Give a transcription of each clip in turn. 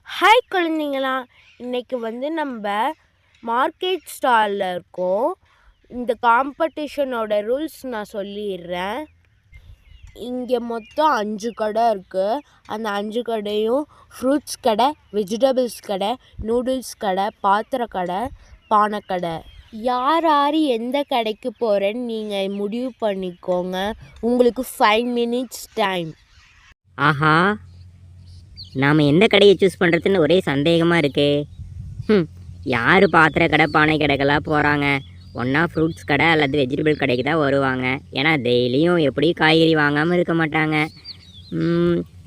Hi குழந்தைங்களா, இன்றைக்கி நம்ம மார்க்கெட் ஸ்டாலில் இருக்கோம். இந்த காம்படிஷனோட ரூல்ஸ் நான் சொல்லிடுறேன். இங்கே மொத்தம் 5 கடை இருக்குது. அந்த 5 கடையும் ஃப்ரூட்ஸ் கடை, வெஜிடபிள்ஸ் கடை, நூடுல்ஸ் கடை, பாத்திர கடை, பானை கடை. யார் யார் எந்த கடைக்கு போகிறேன்னு நீங்கள் முடிவு பண்ணிக்கோங்க. உங்களுக்கு 5 minutes டைம். ஆஹா, நாம் எந்த கடையை சூஸ் பண்ணுறதுன்னு ஒரே சந்தேகமாக இருக்கே. யார் பாத்திர கடை பானை கடைக்கெல்லாம் போகிறாங்க? ஒன்றா ஃப்ரூட்ஸ் கடை அல்லது வெஜிடபிள் கடைக்கு தான் வருவாங்க. ஏன்னா டெய்லியும் எப்படி காய்கறி வாங்காமல் இருக்க மாட்டாங்க.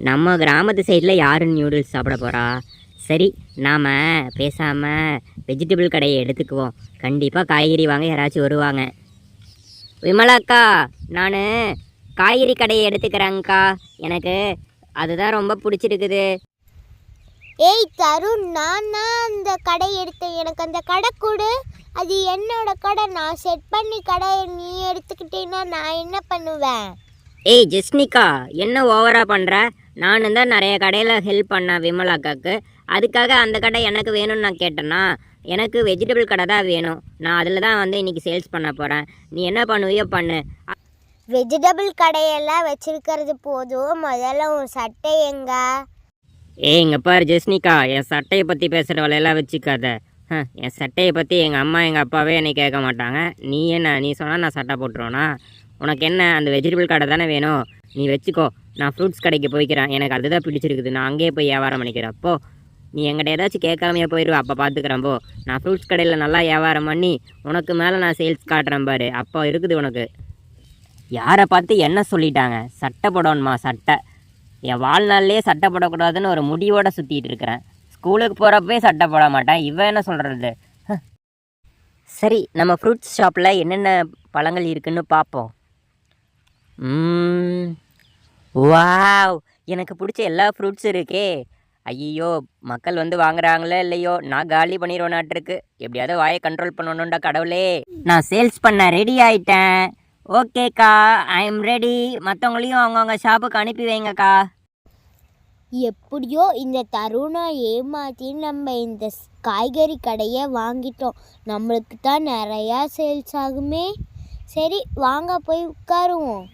நம்ம கிராமத்து சைடில் யார் நியூடுல்ஸ் சாப்பிட போகிறா? சரி, நாம் பேசாமல் வெஜிடபிள் கடையை எடுத்துக்குவோம். கண்டிப்பாக காய்கறி வாங்க யாராச்சும் வருவாங்க. விமலாக்கா, நான் காய்கறி கடையை எடுத்துக்கிறேங்க்கா. எனக்கு அதுதான் ரொம்ப பிடிச்சிருக்குது. ஏய் தருண், நான் அந்த கடை எடுத்தேன். எனக்கு அந்த கடை கொடு. அது என்னோட கடை. நான் செட் பண்ணி கடையை நீ எடுத்துக்கிட்டேன்னா நான் என்ன பண்ணுவேன்? ஏய் ஜெஸ்னிகா, என்ன ஓவரா பண்ணுற? நானும் தான் நிறைய கடையில் ஹெல்ப் பண்ணேன் விமலாக்காக்கு. அதுக்காக அந்த கடை எனக்கு வேணும்னு நான் கேட்டேன்னா? எனக்கு வெஜிடபிள் கடை தான் வேணும். நான் அதில் தான் இன்றைக்கி சேல்ஸ் பண்ண போகிறேன். நீ என்ன பண்ணுவியோ பண்ணு. வெஜிடபிள் கடையெல்லாம் வச்சிருக்கிறது போதும். முதல்ல உன் சட்டை எங்க? இங்கே பாரு ஜெஸ்னிகா, என் சட்டையை பற்றி பேசுகிற வேலையெல்லாம் வச்சுக்காத. என் சட்டையை பற்றி எங்கள் அம்மா எங்கள் அப்பாவே என்னை கேட்க மாட்டாங்க. நீ என்ன, நீ சொன்னால் நான் சட்டை போட்டுருவேனா? உனக்கு என்ன, அந்த வெஜிடபிள் கடை தானே வேணும்? நீ வச்சுக்கோ. நான் ஃப்ரூட்ஸ் கடைக்கு போய்க்கிறேன். எனக்கு அதுதான் பிடிச்சிருக்குது. நான் அங்கேயே போய் வியாபாரம் பண்ணிக்கிறேன். அப்போ நீ என்கிட்ட ஏதாச்சும் கேட்காமையே போயிடுவேன். அப்போ பார்த்துக்கிறேன். போ, நான் ஃப்ரூட்ஸ் கடையில் நல்லா வியாபாரம் பண்ணி உனக்கு மேலே நான் சேல்ஸ் காட்டுறேன் பாரு. அப்போ இருக்குது உனக்கு. யாரை பார்த்து என்ன சொல்லிட்டாங்க? சட்டை போடணுமா? சட்டை என் வாழ்நாள்லேயே சட்டை போடக்கூடாதுன்னு ஒரு முடிவோடு சுற்றிட்டு இருக்கிறேன். ஸ்கூலுக்கு போகிறப்பவே சட்டை போட மாட்டேன். இவன் என்ன சொல்கிறது? சரி, நம்ம ஃப்ரூட்ஸ் ஷாப்பில் என்னென்ன பழங்கள் இருக்குன்னு பார்ப்போம். வாவ், எனக்கு பிடிச்ச எல்லா ஃப்ரூட்ஸும் இருக்கே. ஐயோ, மக்கள் வாங்குறாங்களே இல்லையோ, நான் காலி பண்ணிடுவேனாட்டிருக்கு. எப்படியாவது வாயை கண்ட்ரோல் பண்ணணுண்டா கடவுளே. நான் சேல்ஸ் பண்ண ரெடி ஆயிட்டேன். ஓகேக்கா, ஐ எம் ரெடி. மற்றவங்களையும் அவங்கவுங்க ஷாப்புக்கு அனுப்பி வைங்கக்கா. எப்படியோ இந்த தருணை ஏமாற்றி நம்ம இந்த காய்கறி கடையை வாங்கிட்டோம். நம்மளுக்கு தான் நிறையா சேல்ஸ் ஆகுமே. சரி வாங்க போய் உட்காருவோம்.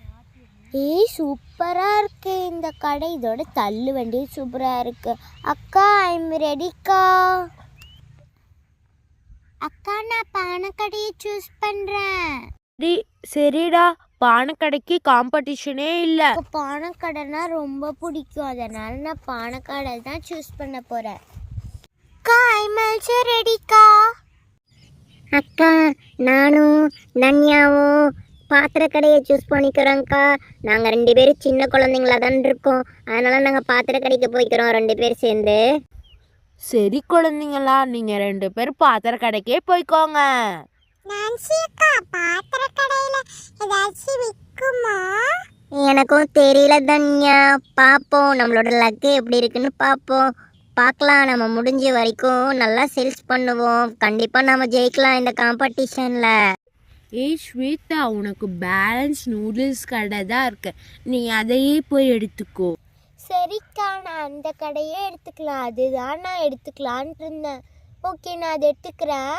ஏய், சூப்பராக இருக்கு இந்த கடை. இதோட தள்ளு வண்டி சூப்பராக இருக்கு. அக்கா, ஐ எம் ரெடிக்கா. அக்கா, நான் பானை கடையை சூஸ் பண்ணுறேன். சரிடா, பானை கடைக்கு காம்படிஷனே இல்லை. பானை கடைனா ரொம்ப பிடிக்கும். அதனால நான் பானை கடை தான் சூஸ் பண்ண போகிறேன். அக்கா, ஐ எம் ஆல்சோ ரெடிக்கா. அக்கா, நானும் நன்யாவும் பாத்திர கடையை சூஸ் பண்ணிக்கிறோங்க்கா. நாங்கள் 2 பேரும் சின்ன குழந்தைங்களா தான் இருக்கோம். அதனால நாங்கள் பாத்திர கடைக்கு போய்க்கிறோம் 2 பேர் சேர்ந்து. சரி குழந்தைங்களா, நீங்கள் 2 பேரும் பாத்திர கடைக்கே போய்க்கோங்க. நான்சி அக்கா, பாத்திர கடையில் ஏதாச்சும் விற்குமா? எனக்கும் தெரியல தன்யா. பார்ப்போம், நம்மளோட லக்கு எப்படி இருக்குன்னு பார்ப்போம். பார்க்கலாம். நம்ம முடிஞ்ச வரைக்கும் நல்லா சேல்ஸ் பண்ணுவோம். கண்டிப்பாக நம்ம ஜெயிக்கலாம் இந்த காம்படிஷனில். ஏய் ஸ்வேதா, உனக்கு பேலன்ஸ் நூடுல்ஸ் கடை தான் இருக்கு. நீ அதையே போய் எடுத்துக்கோ. சரிக்கா, நான் அந்த கடையே எடுத்துக்கலாம். அதுதான் நான் எடுத்துக்கலான்ட்டு இருந்தேன். ஓகே, நான் அதை எடுத்துக்கிறேன்.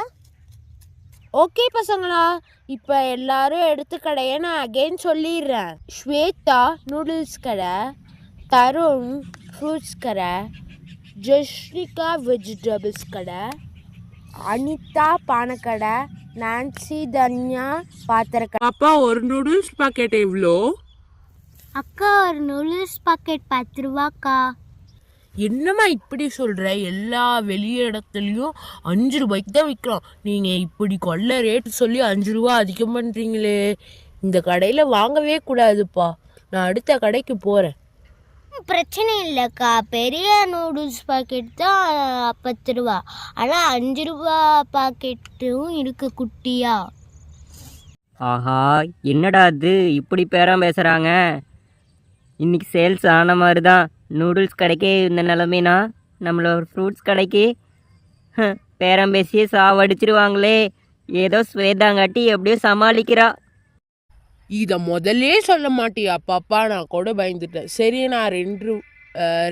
ஓகே பசங்களா, இப்போ எல்லாரும் எடுத்த கடையை நான் அகெயின் சொல்லிடுறேன். ஸ்வேதா நூடுல்ஸ் கடை, தருண் ஃப்ரூட்ஸ் கடை, ஜெஸ்னிகா வெஜிடபிள்ஸ் கடை, அனிதா பானை கடை, நான்சி தன்யா பாத்திர கடை. அப்பா, ஒரு நூடுல்ஸ் பாக்கெட் எவ்வளோ? அக்கா, ஒரு நூடுல்ஸ் பாக்கெட் 10 ரூபாக்கா. என்னம்மா இப்படி சொல்கிற? எல்லா வெளி இடத்துலையும் 5 ரூபாய்க்கு தான் விற்கிறோம். நீங்கள் இப்படி கொள்ள ரேட்டு சொல்லி 5 ரூபா அதிகம் பண்ணுறீங்களே. இந்த கடையில் வாங்கவே கூடாதுப்பா. நான் அடுத்த கடைக்கு போகிறேன். பிரச்சனை இல்லைக்கா, பெரிய நூடுல்ஸ் பாக்கெட் தான் 10 ரூபா. ஆனால் 5 ரூபா பாக்கெட்டும் இருக்கு குட்டியா. ஆஹா, என்னடா அது இப்படி பேரம் பேசுகிறாங்க? இன்றைக்கி சேல்ஸ் ஆன மாதிரி தான். நூடுல்ஸ் கடைக்கே இந்த நிலமைனா நம்மளோட ஃப்ரூட்ஸ் கடைக்கு பேரம் பேசியே சாவடிச்சிருவாங்களே. ஏதோ ஸ்வேதாங்காட்டி எப்படியோ சமாளிக்கிறா. இதை முதல்லே சொல்ல மாட்டியா பாப்பா? நான் கூட பயந்துட்டேன். சரி, நான்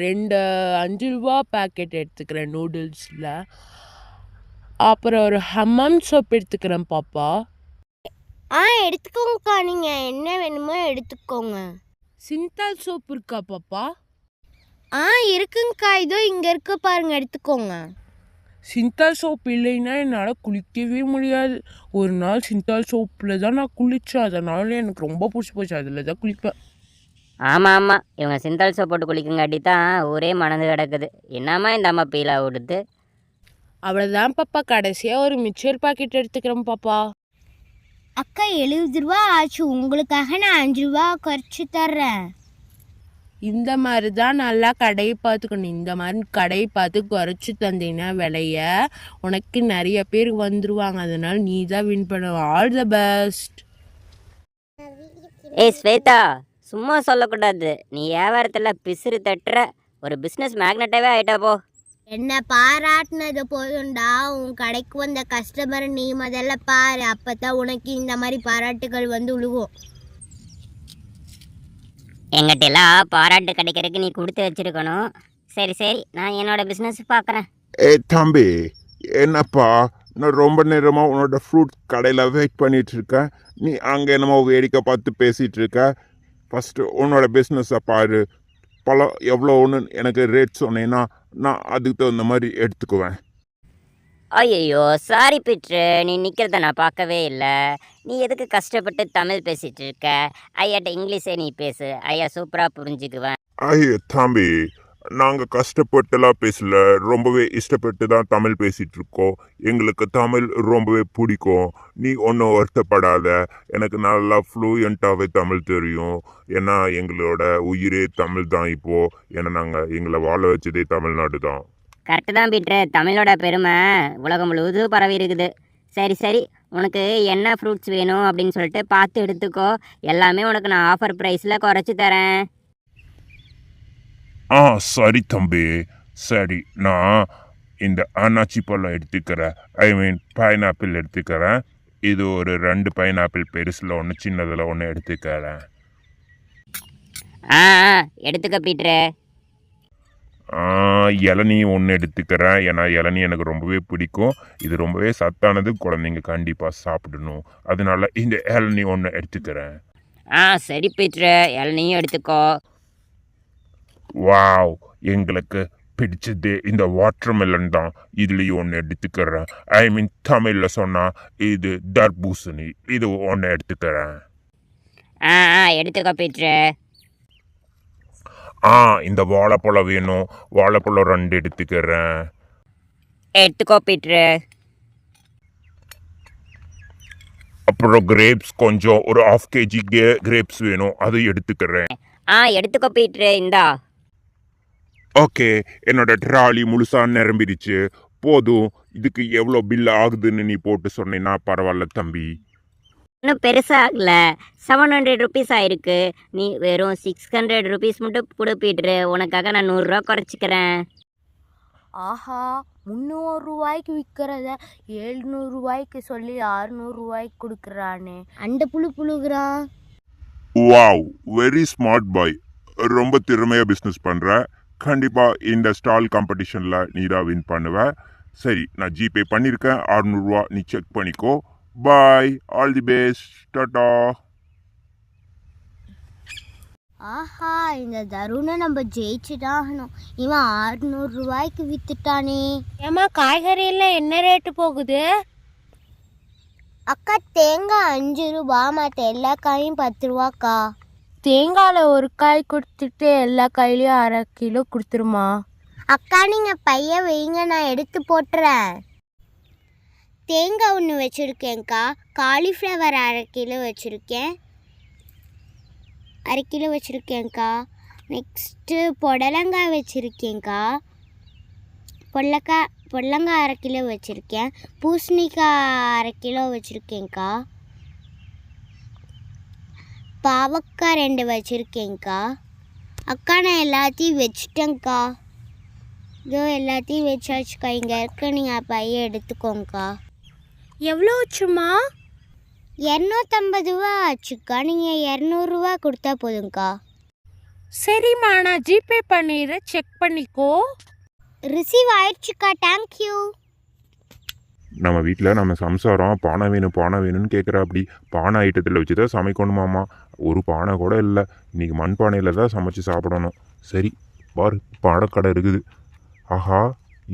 2 5 ரூபா பேக்கெட் எடுத்துக்கிறேன் நூடுல்ஸில். அப்புறம் ஒரு ஹம்மம் சோப் எடுத்துக்கிறேன் பாப்பா. எடுத்துக்கோங்கக்கா, நீங்கள் என்ன வேணுமோ எடுத்துக்கோங்க. சிந்தால் சோப் இருக்கா பாப்பா? இருக்குங்கக்கா, இதோ இங்கே இருக்கு பாருங்க, எடுத்துக்கோங்க. சிந்தால் சோப் இல்லைன்னா என்னால் குளிக்கவே முடியாது. ஒரு நாள் சிந்தால் சோப்பில் தான் நான் குளித்தேன், அதனால எனக்கு ரொம்ப பிடிச்சி போச்சு, அதில் தான் குளிப்பேன். ஆமாம் ஆமாம், இவங்க சிந்தால் சோப் போட்டு குளிக்குங்காட்டி தான் ஊரே மணந்து கிடக்குது. என்னம்மா இந்த அம்மா பீலா விடுது. அவ்வளோதான் பாப்பா, கடைசியாக ஒரு மிக்சர் பாக்கெட் எடுத்துக்கிறேன் பாப்பா. அக்கா 70 ரூபா ஆச்சு, உங்களுக்காக நான் 5 ரூபா குறைச்சி தர்றேன். இந்த மாதிரி தான் நல்லா கடையை பார்த்துக்கணும். இந்த மாதிரி கடையை பார்த்து குறைச்சி தந்தீங்கன்னா விலைய உனக்கு நிறைய பேர் வந்துருவாங்க. அதனால நீ தான் வின் பண்ணுவ. All the best. ஏய் ஸ்வேதா, சும்மா சொல்லக்கூடாது. நீ வியாபாரத்தில் பிசுறு தட்டுற ஒரு பிஸ்னஸ் மேக்னட்டாகவே ஆகிட்டா போ. என்ன பாராட்டினது போதும்டா, உன் கடைக்கு வந்த கஸ்டமர் நீ முதல்ல பாரு, அப்போ தான் உனக்கு இந்த மாதிரி பாராட்டுகள் வந்து உழுகும். எங்கிட்டலாம் பாராட்டு கிடைக்கிறதுக்கு நீ கொடுத்து வச்சிருக்கணும். சரி சரி, நான் என்னோட பிஸ்னஸ் பார்க்குறேன். தம்பி, என்னப்பா நான் ரொம்ப நேரமாக உன்னோட ஃப்ரூட் கடையில் வெயிட் பண்ணிட்டு இருக்கேன். நீ அங்கே என்னமோ வேடிக்கை பார்த்து பேசிகிட்டு இருக்க. ஃபஸ்ட்டு உன்னோட பிஸ்னஸை பாரு. பழம் எவ்வளோன்னு எனக்கு ரேட் சொன்னீங்கன்னா நான் அதுக்கு தகுந்த மாதிரி எடுத்துக்குவேன். ஐயோ சாரி பிட்ரு, நீ நிற்கிறத நான் பார்க்கவே இல்லை. நீ எதுக்கு கஷ்டப்பட்டு தமிழ் பேசிகிட்டு இருக்க? ஐயாட்ட இங்கிலீஷே நீ பேசு, ஐயா சூப்பராக புரிஞ்சுக்குவேன். ஐயோ தம்பி, நாங்கள் கஷ்டப்பட்டுலாம் பேசல, ரொம்பவே இஷ்டப்பட்டு தான் தமிழ் பேசிகிட்டு இருக்கோம். எங்களுக்கு தமிழ் ரொம்பவே பிடிக்கும். நீ ஒன்றும் வருத்தப்படாத, எனக்கு நல்லா ஃப்ளூயண்ட்டாகவே தமிழ் தெரியும். ஏன்னா எங்களோட உயிரே தமிழ் தான் இப்போது. ஏன்னா எங்களை வாழ வச்சதே தமிழ்நாடு தான். கரெக்டு தான் பீட்ரு, தமிழோட பெருமை உலகம் முழுவதும் பரவி இருக்குது. சரி சரி, உனக்கு என்ன ஃப்ரூட்ஸ் வேணும் அப்படின்னு சொல்லிட்டு பார்த்து எடுத்துக்கோ. எல்லாமே உனக்கு நான் ஆஃபர் ப்ரைஸில் குறைச்சி தரேன். சரி தம்பி, சரி. நான் இந்த அன்னாச்சி பழம் எடுத்துக்கிறேன். பைனாப்பிள் எடுத்துக்கிறேன். இது ஒரு 2 பைனாப்பிள், பெருசில் ஒன்று சின்னதில் ஒன்று எடுத்துக்கிறேன். எடுத்துக்க பீட்ரு. இளநீ ஒன்று எடுத்துக்கிறேன். ஏன்னா இளநீ எனக்கு ரொம்பவே பிடிக்கும். இது ரொம்பவே சத்தானது, குழந்தைங்க கண்டிப்பாக சாப்பிடணும். அதனால இந்த இளநீ ஒன்று எடுத்துக்கிறேன். சரி பீட்ரு, இளநீயும் எடுத்துக்கோ. வாவ், எங்களுக்கு பிடிச்சது இந்த வாட்டர்மெலன் தான். இதுலேயும் ஒன்று எடுத்துக்கிறேன். தமிழில் சொன்னால் இது தர்பூசணி. இது ஒன்று எடுத்துக்கிறேன். எடுத்துக்கோ பீட்ரு. இந்த வாழைப்பழம் வேணும். வாழைப்பழம் 2 எடுத்துக்கிறேன். எடுத்துக்கோ பீட்ரு. அப்புறம் கிரேப்ஸ் கொஞ்சம் ஒரு 1/2 kg கிரேப்ஸ் வேணும், அது எடுத்துக்கிறேன். எடுத்துக்கோ பீட்ரு, இந்தா. ஓகே, என்னோட ட்ராலி முழுசாக நிரம்பிடுச்சு. போதும். இதுக்கு எவ்வளோ பில் ஆகுதுன்னு நீ போட்டு சொன்னீன்னா பரவாயில்ல தம்பி. இன்னும் பெருசாகல, 700 ருபீஸ் ஆயிருக்கு. நீ வெறும் 600 ருபீஸ் மட்டும் கொடு பீட்ரு, உனக்காக நான் 100 ரூபா குறைச்சிக்கிறேன். ஆஹா, 300 ரூபாய்க்கு விற்கிறத 700 ரூபாய்க்கு சொல்லி 600 ரூபாய்க்கு கொடுக்குறானே. அந்த புழுகிறான். Wow, very smart boy. ரொம்ப திறமையாக பிஸ்னஸ் பண்ணுற. கண்டிப்பாக இந்த ஸ்டால் காம்படிஷனில் நீ தான் வின் பண்ணுவ. சரி, நான் ஜிபே பண்ணியிருக்கேன். 600 ரூபா நீ செக் பண்ணிக்கோ. பாய், ஆல் தி பெஸ்ட், டாடா. ஆஹா, இந்த தருணை நம்ம ஜெயிச்சுதான் ஆகணும். இவன் 600 ரூபாய்க்கு வித்துட்டானே. ஏமா காய்கறி எல்லாம் என்ன ரேட்டு போகுது? அக்கா, தேங்காய் 5 ரூபா, மற்ற எல்லா காயும் 10 ரூபாக்கா. தேங்காயில் ஒரு காய் கொடுத்துட்டு எல்லா காயிலையும் 1/2 கிலோ கொடுத்துருமா. அக்கா, நீங்கள் பைய வைங்க, நான் எடுத்து போட்டுறேன். தேங்காய் 1 வச்சுருக்கேன்க்கா. காலிஃப்ளவர் 1/2 கிலோ வச்சுருக்கேன். 1/2 கிலோ வச்சுருக்கேன்க்கா. நெக்ஸ்ட்டு புடலங்காய் வச்சுருக்கேன்க்கா. பொடலங்காய் 1/2 கிலோ வச்சுருக்கேன். பூசணிக்காய் 1/2 கிலோ வச்சுருக்கேன்க்கா. பாவக்காய் 2 வச்சுருக்கேன்க்கா. அக்கா, நான் எல்லாத்தையும் வச்சுட்டேங்க்கா. இதோ எல்லாத்தையும் வச்சாச்சுக்கா. இங்கே இருக்க நீங்கள் பைய எடுத்துக்கோங்கக்கா. எவ்வளோ ஆச்சுமா? 250 ரூபா ஆச்சுக்கா. நீங்கள் 200 ரூபா கொடுத்தா போதுங்க்கா. சரிம்மா நான் ஜிபே பண்ணிடுறேன், செக் பண்ணிக்கோ. ரிசீவ் ஆயிடுச்சுக்கா, தேங்க்யூ. நம்ம வீட்டில் நம்ம சம்சாரம் பானை வேணும்னு கேட்குறா. அப்படி பானை ஐட்டத்தில் வச்சு தான் சமைக்கணுமாம்மா. ஒரு பானை கூட இல்லை. இன்னைக்கு மண் பானையில் தான் சமைச்சு சாப்பிடணும். சரி பாரு, பானைக்கடை இருக்குது. ஆஹா,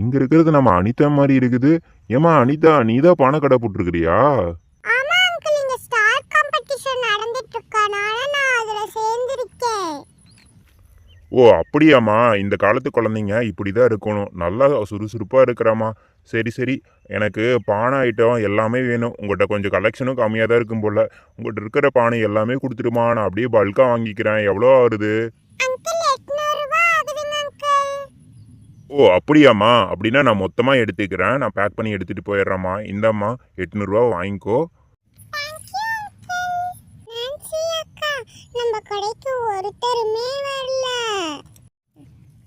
இங்கே இருக்கிறது நம்ம அனிதா மாதிரி இருக்குது. ஏம்மா அனிதா, நீ தான் பானைக்கடை போட்டிருக்கிறியா? ஆமா அங்கிள், இங்க ஸ்டார் காம்படிஷன் நடந்துட்டு இருக்கனால நான் அதுல சேர்ந்திருக்கேன். ஓ அப்படியாம்மா, இந்த காலத்து குழந்தைங்க இப்படி தான் இருக்கணும். நல்லா சுறுசுறுப்பாக இருக்கிறாம்மா. சரி சரி, எனக்கு பானை ஐட்டம் எல்லாமே வேணும். உங்கள்கிட்ட கொஞ்சம் கலெக்ஷனும் கம்மியாக தான் இருக்கும் போல். உங்கள்கிட்ட இருக்கிற பானை எல்லாமே கொடுத்துருமா, நான் அப்படியே பல்காக வாங்கிக்கிறேன். எவ்வளோ ஆகுது? அங்கிள் 800 ரூபாய் ஆகுதுங்க அங்கிள். ஓ அப்படியாம்மா, அப்படின்னா நான் மொத்தமாக எடுத்துக்கிறேன். நான் பேக் பண்ணி எடுத்துகிட்டு போயிடுறேம்மா. இந்தாம்மா 800 வாங்கிக்கோ. Thank you uncle. நான்சி அக்கா, நம்ம கடைக்கு ஒருத்தருமே வரல.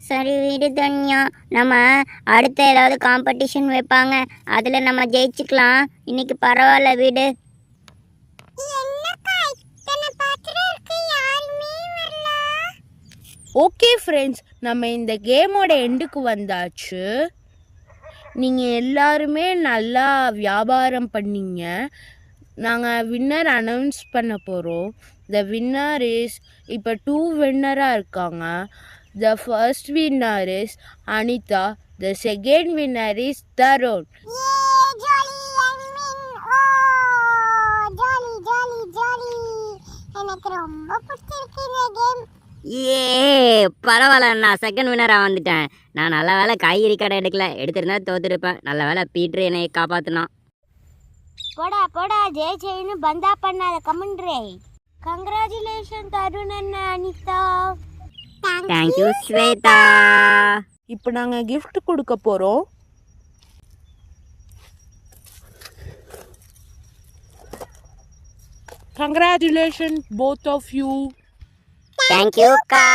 சரி விடு தன்யா, நம்ம அடுத்த ஏதாவது காம்படிஷன் வைப்பாங்க, அதுல நம்ம ஜெயிச்சுக்கலாம். இன்னைக்கு பரவாயில்ல விடு. என்னக்கா இத்தனை பாத்திரம் இருக்கு, யாருமே வரல? ஓகே ஃப்ரெண்ட்ஸ், நம்ம இந்த கேமோட எண்டுக்கு வந்தாச்சு. நீங்கள் எல்லாருமே நல்லா வியாபாரம் பண்ணீங்க. நாங்கள் வின்னர் அனௌன்ஸ் பண்ண போகிறோம். த வின்னர் இஸ், இப்போ 2 வின்னராக இருக்காங்க. The first winner is Anita. The second winner is Tarun. எனக்கு ரொம்ப பிடிச்சிருக்கு இந்த கேம். ஏ பரவாயில்ல, நான் செகண்ட் வினராக வந்துட்டேன். நான் நல்ல வேலை காய்கறி கடை எடுத்திருந்தா தோத்துருப்பேன். நல்ல வேலை பீட்ரு என்னை காப்பாற்றினான். போடா ஜெயின்னு பந்தா பண்ணாத கமெண்ட்ரே. கங்க்ராச்சுலேஷன் தருண் அண்ணா, அனிதா. தேங்க்யூ ஸ்வேதா. இப்போ நாங்கள் gift கொடுக்க போகிறோம். Congratulations both of you. Thank you கா.